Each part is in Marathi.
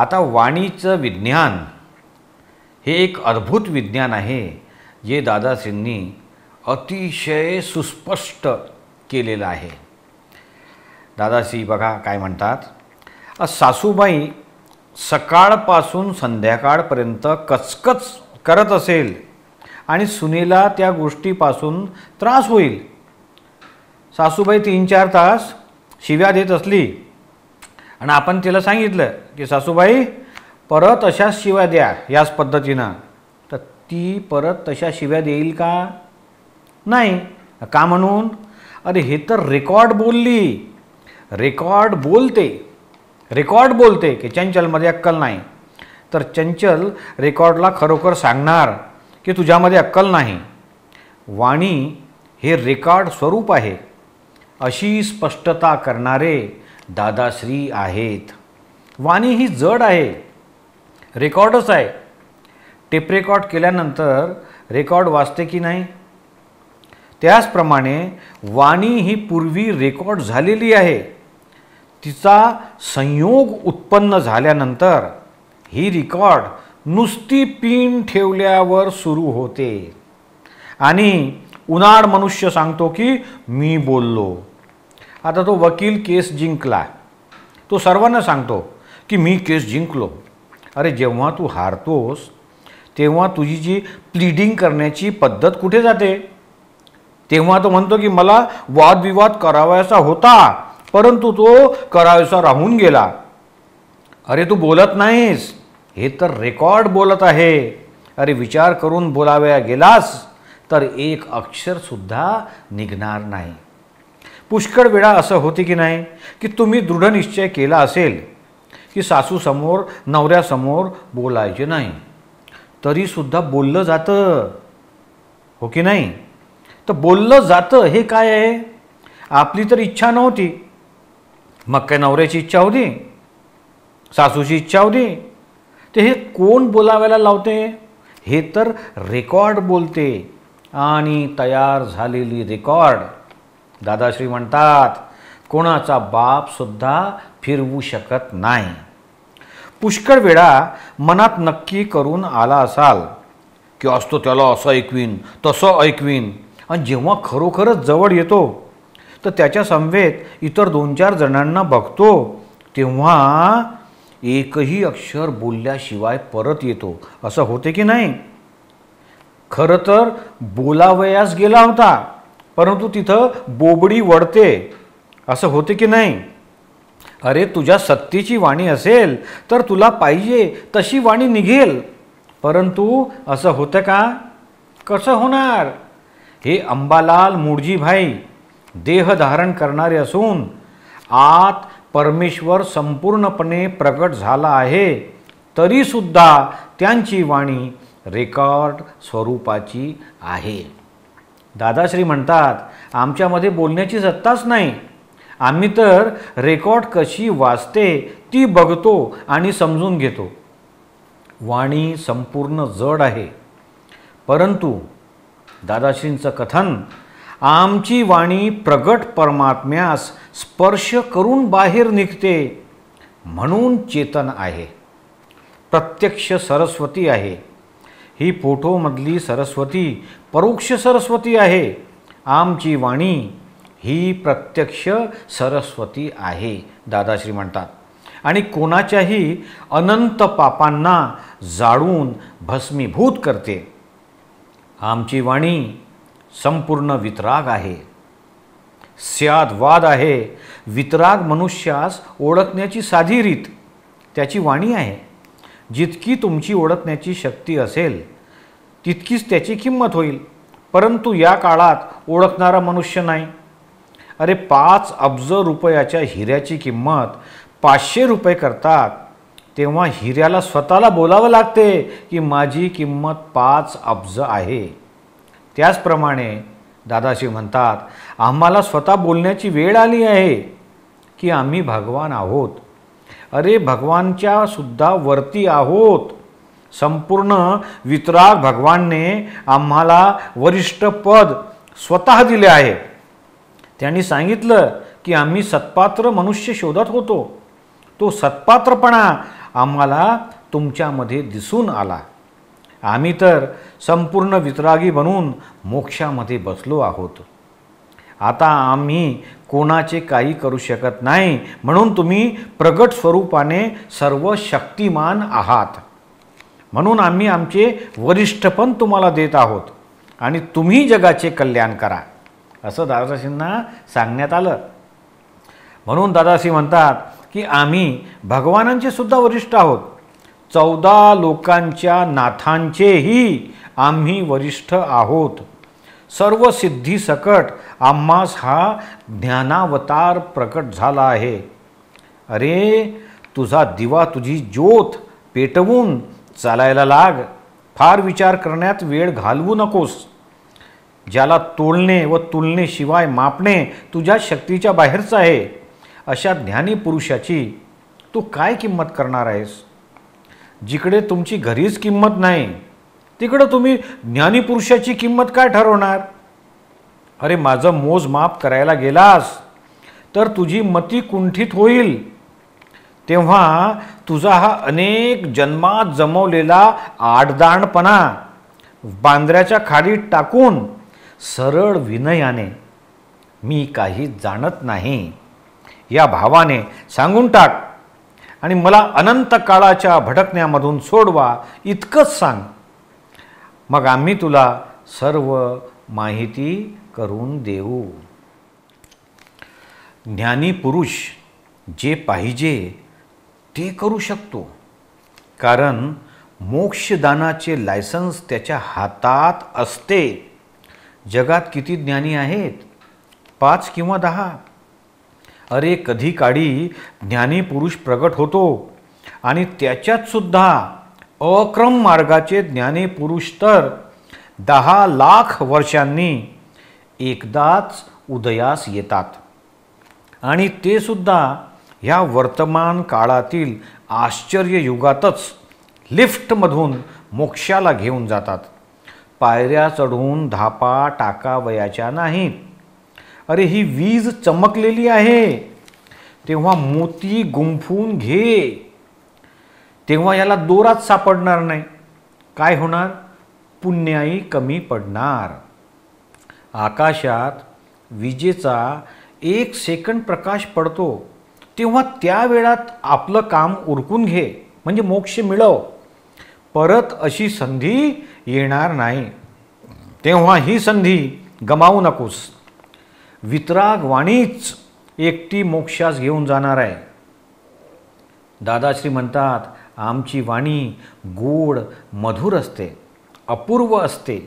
आता वाणीचं विज्ञान हे एक अद्भुत विज्ञान आहे जे दादाश्रींनी अतिशय सुस्पष्ट केलेलं आहे। दादाश्री बघा काय म्हणतात, सासूबाई सकाळपासून संध्याकाळपर्यंत कचकच करत असेल आणि सुनेला त्या गोष्टीपासून त्रास होईल। सासूबाई 3-4 तास शिव्या देत असली आणि आपण तिला सांगितलं की सासूबाई परत अशाच शिव्या द्या याच पद्धतीनं, तर ती परत तशा शिव्या देईल का? नाही। का म्हणून? अरे हे तर रेकॉर्ड बोलली, रेकॉर्ड बोलते की चंचलमध्ये अक्कल नाही, तर चंचल रेकॉर्डला खरोखर सांगणार की तुझ्यामध्ये अक्कल नाही। वाणी हे रेकॉर्ड स्वरूप आहे अशी स्पष्टता करणारे दादाश्री आहेत। वाणी ही जड आहे, रेकॉर्डच आहे। टेप रेकॉर्ड केल्यानंतर रेकॉर्ड वाचते की नाही, त्याचप्रमाणे वाणी ही पूर्वी रेकॉर्ड झालेली आहे। तिचा संयोग उत्पन्न झाल्यानंतर ही रेकॉर्ड नुसती पिन ठेवल्यावर सुरू होते आणि उनाड मनुष्य सांगतो की मी बोललो। आता तो वकील केस जिंकला, तो सर्वांना सांगतो की मी केस जिंकलो। अरे जेव्हा तू हारतोस तेव्हा तुझी जी प्लीडिंग करण्याची पद्धत कुठे जाते? तेव्हा तो म्हणतो की मला वादविवाद करावायचा होता परंतु तो करावायचा राहून गेला। अरे तू बोलत नाहीस, हे तर रेकॉर्ड बोलत आहे। अरे विचार करून बोलावया गेलास तर एक अक्षर सुद्धा निघणार नाही। पुष्कळ वेळा असं होते की नाही की तुम्ही दृढ निश्चय केला असेल की सासूसमोर नवऱ्यासमोर बोलायचे नाही, तरी सुद्धा बोललं जातं, हो की नाही? तर बोललं जातं हे काय आहे? आपली तर इच्छा नव्हती, मग काय नवऱ्याची इच्छा होती, सासूची इच्छा होती, ते हे कोण बोलावायला लावते? हे तर रेकॉर्ड बोलते आणि तयार झालेली रेकॉर्ड दादाश्री म्हणतात कोणाचा बाप सुद्धा फिरवू शकत नाही। पुष्कळ वेळा मनात नक्की करून आला असाल की असतो त्याला असं ऐकवीन तसं ऐकवीन, आणि जेव्हा खरोखरच जवळ येतो तर त्याच्या समवेत इतर 2-4 जणांना बघतो तेव्हा एकही अक्षर बोलल्याशिवाय परत येतो। असं होते की नाही? खरं तर बोलावयास गेला होता परंतु तिथं बोबडी वळते, असं होते की नाही? अरे तुझ्या सत्तेची वाणी असेल तर तुला पाहिजे तशी वाणी निघेल, परंतु असं होतं का? कसं होणार? हे अंबालाल मूळजीभाई देह धारण करणारे असून आत परमेश्वर संपूर्णपणे प्रगट झाला आहे, तरी सुद्धा त्यांची वाणी रेकॉर्ड स्वरूपाची आहे। दादाश्री म्हणतात आमच्यामध्ये बोलण्याची सत्ताच नाही, आम्ही तर रेकॉर्ड कशी वाचते ती बघतो आणि समजून घेतो। वाणी संपूर्ण जड आहे, परंतु दादाश्रींचं कथन आमची वाणी प्रगट परमात्म्यास स्पर्श करून बाहेर निघते म्हणून चेतन आहे, प्रत्यक्ष सरस्वती आहे। ही फोटोमधली सरस्वती परोक्ष सरस्वती आहे, आमची वाणी ही प्रत्यक्ष सरस्वती आहे दादाश्री म्हणतात, आणि कोणाच्याही अनंत पापांना जाळून भस्मीभूत करते। आमची वाणी संपूर्ण वितराग आहे, स्यादवाद आहे। वितराग मनुष्यास ओळखण्याची साधी रीत त्याची वाणी आहे। जितकी तुमची ओळखण्याची शक्ती असेल तितकीच त्याची किंमत होईल, परंतु या काळात ओळखणारा मनुष्य नाही। अरे 5 अब्ज रुपयाच्या हिऱ्याची किंमत 500 रुपये करतात, तेव्हा हिऱ्याला स्वतःला बोलावं लागते की माझी किंमत 5 अब्ज आहे। त्याचप्रमाणे दादाश्री म्हणतात आम्हाला स्वतः बोलण्याची वेळ आली आहे की आम्ही भगवान आहोत। अरे भगवानच्या सुद्धा वरती आहोत। संपूर्ण वितराग भगवानने आम्हाला वरिष्ठ पद स्वतः दिले आहे। त्यांनी सांगितलं की आम्ही सत्पात्र मनुष्य शोधत होतो, तो सत्पात्रपणा आम्हाला तुमच्यामध्ये दिसून आला. आम्ही तर संपूर्ण वितरागी बनून मोक्षामध्ये बसलो आहोत. आता आम्ही कोणाचे काही करू शकत नाही, म्हणून तुम्ही प्रगट स्वरूपाने सर्व शक्तिमान आहात. म्हणून आम्ही आमचे वरिष्ठपण तुम्हाला देत आहोत आणि तुम्ही जगाचे कल्याण करा, असं दादाश्रींना सांगण्यात आलं. म्हणून दादाश्री म्हणतात की आम्ही भगवानांचे सुद्धा वरिष्ठ आहोत. 14 लोकांच्या नाथांचेही आम्ही वरिष्ठ आहोत. सर्व सिद्धी सकट आम्हास हा ज्ञानावतार प्रकट झाला आहे. अरे तुझा दिवा, तुझी ज्योत पेटवून चालायला लाग. फार विचार करण्यात वेळ घालवू नकोस. ज्याला तोलणे व तुलनेशिवाय मापणे तुझ्या शक्तीच्या बाहेरचं आहे, अशा ज्ञानी पुरुषाची तू काय किंमत करणार आहेस? जिकडे तुमची घरीच किंमत नाही, तिकडे तुम्ही ज्ञानी पुरुषाची किंमत काय ठरवणार? अरे माझं मोजमाप करायला गेलास तर तुझी मती कुंठित होईल. तेव्हा तुझा हा अनेक जन्मात जमवलेला आडदांडपणा बांद्र्याच्या खाडीत टाकून सरळ विनयाने मी काही जाणत नाही या भावाने सांगून टाक आणि मला अनंत काळाच्या भटकण्यामधून सोडवा, इतकंच सांग. मग आम्ही तुला सर्व माहिती करून देऊ. ज्ञानी पुरुष जे पाहिजे ते करू शकतो, कारण मोक्षदानाचे लायसन्स त्याच्या हातात असते. जगात किती ज्ञानी आहेत? 5 किंवा 10. अरे कधी काळी ज्ञानी पुरुष प्रगट होतो आणि त्याच्यात सुद्धा अक्रम मार्गाचे ज्ञानी पुरुष तर 10 लाख वर्षांनी एकदाच उदयास येतात आणि ते सुद्धा ह्या वर्तमान काळातील आश्चर्य युगातच लिफ्टमधून मोक्षाला घेऊन जातात. पायऱ्या चढून धापा टाकावयाच्या नाहीत. अरे ही वीज चमकलेली आहे, तेव्हा मोती गुंफून घे, तेव्हा याला दोराच सापडणार नाही. काय होणार? पुण्याई कमी पडणार. आकाशात विजेचा 1 सेकंद प्रकाश पडतो, तेव्हा त्या वेळात आपलं काम उरकून घे, म्हणजे मोक्ष मिळव. परत अशी संधी येणार नाही. तेव्हा ही संधी गमावू नकोस. वितराग वाणीच एकटी मोक्षास घेऊन जाणार आहे. दादाश्री म्हणतात, आमची वाणी गोड मधुर असते, अपूर्व असते,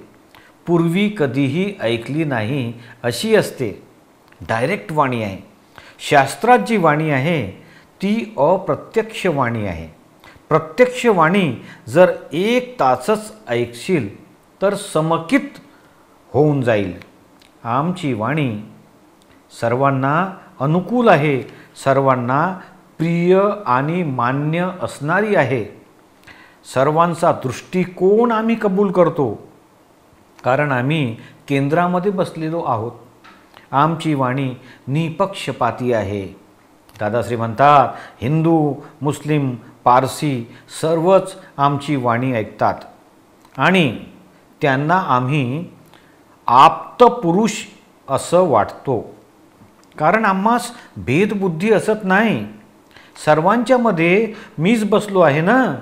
पूर्वी कधीही ऐकली नाही अशी असते. डायरेक्ट वाणी आहे. शास्त्रात जी वाणी आहे ती अप्रत्यक्ष वाणी आहे. प्रत्यक्ष वाणी जर 1 तासच ऐकशील तर समकित होऊन जाईल. आमची वाणी सर्वांना अनुकूल आहे, सर्वांना प्रिय आणि मान्य असणारी आहे. सर्वांचा दृष्टिकोन आम्ही कबूल करतो, कारण आम्ही केंद्रामध्ये बसलेलो आहोत. आमची वाणी निपक्षपाती आहे. दादाश्री म्हणतात, हिंदू, मुस्लिम, पारसी सर्वच आमची वाणी ऐकतात आणि त्यांना आम्ही आप्त पुरुष असं वाटतो, कारण आम्हास भेदबुद्धी असत नाही. सर्वांच्यामध्ये मीच बसलो आहे ना.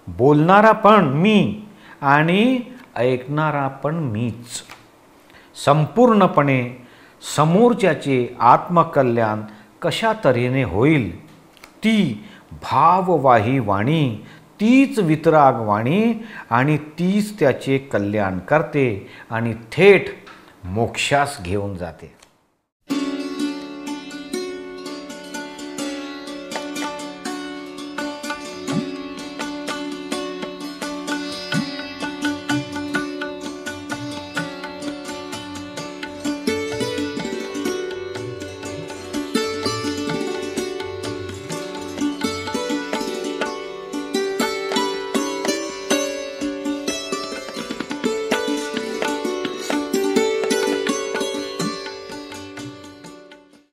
बोलणारा पण मी आणि ऐकणारा पण मीच. संपूर्णपणे समोरच्याचे आत्मकल्याण कशा तऱ्हेने होईल, ती भाववाही वाणी, तीच वितराग वाणी आणि तीच त्याचे कल्याण करते आणि थेट मोक्षास घेऊन जाते.